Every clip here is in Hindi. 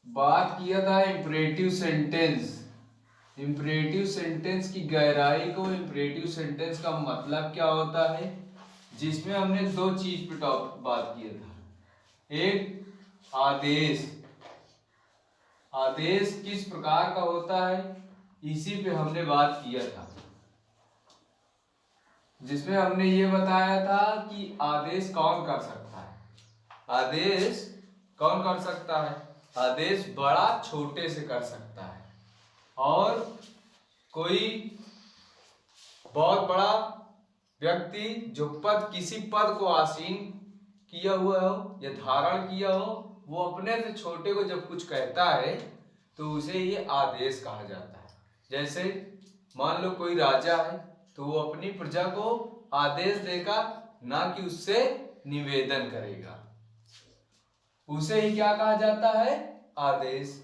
बात किया था इम्परेटिव सेंटेंस। इम्परेटिव सेंटेंस की गहराई को, इम्परेटिव सेंटेंस का मतलब क्या होता है, जिसमें हमने दो चीज पे बात किया था। एक आदेश, आदेश किस प्रकार का होता है इसी पे हमने बात किया था, जिसमें हमने ये बताया था कि आदेश कौन कर सकता है। आदेश कौन कर सकता है? आदेश बड़ा छोटे से कर सकता है, और कोई बहुत बड़ा व्यक्ति जो किसी पद को आसीन किया हुआ हो या धारण किया हो, वो अपने से छोटे को जब कुछ कहता है तो उसे ये आदेश कहा जाता है। जैसे मान लो कोई राजा है तो वो अपनी प्रजा को आदेश देगा, ना कि उससे निवेदन करेगा। उसे ही क्या कहा जाता है? आदेश।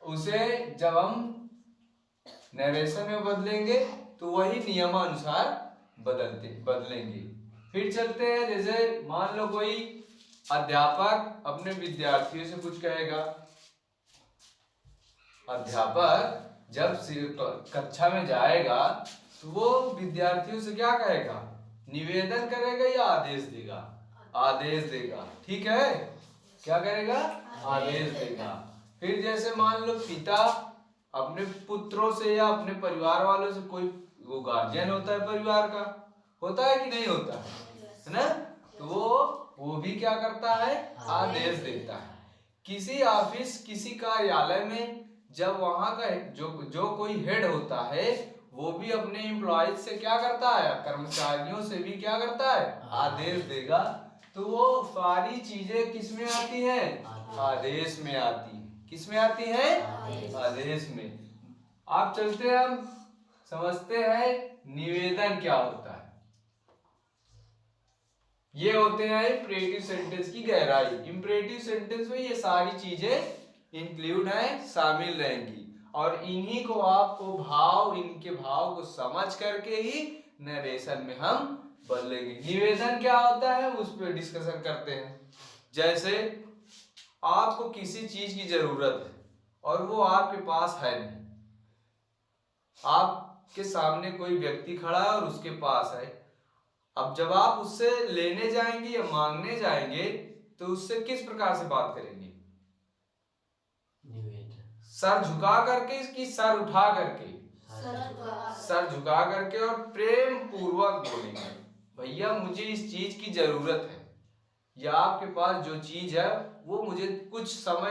उसे जब हम नरेशन में बदलेंगे तो वही नियमानुसार बदलेंगे। फिर चलते हैं, जैसे मान लो कोई अध्यापक अपने विद्यार्थियों से कुछ कहेगा। अध्यापक जब कक्षा में जाएगा तो वो विद्यार्थियों से क्या कहेगा? निवेदन करेगा या आदेश देगा? आदेश देगा। ठीक है, क्या करेगा? आदेश देगा। फिर जैसे मान लो पिता अपने पुत्रों से या अपने परिवार वालों से, कोई वो गार्जियन होता है परिवार का, होता है कि नहीं होता है ना, तो वो भी क्या करता है? आदेश देता है। किसी ऑफिस, किसी कार्यालय में जब वहां का जो कोई हेड होता है वो भी अपने एम्प्लॉयज से क्या करता है? कर्मचारियों से भी क्या करता है? आदेश देगा। तो वो सारी चीजें किस में आती हैं? आदेश में आती है। किस में आती है? आदेश में। आप चलते हैं, हम समझते हैं निवेदन क्या होता है। ये होते हैं इम्परेटिव सेंटेंस की गहराई। इम्परेटिव सेंटेंस में ये सारी चीजें इंक्लूड है, शामिल रहेंगी, और इन्हीं को आपको इनके भाव को समझ करके ही नरेशन में हम बदलेंगे। निवेदन क्या होता है उस पर डिस्कशन करते हैं। जैसे आपको किसी चीज की जरूरत है और वो आपके पास है नहीं, आपके सामने कोई व्यक्ति खड़ा है और उसके पास है। अब जब आप उससे लेने जाएंगे या मांगने जाएंगे तो उससे किस प्रकार से बात करेंगे? सर झुका करके कि सर उठा करके? सर झुका करके, और प्रेम पूर्वक बोलेंगे, भैया मुझे इस चीज की जरूरत है, या आपके पास जो चीज है वो मुझे कुछ समय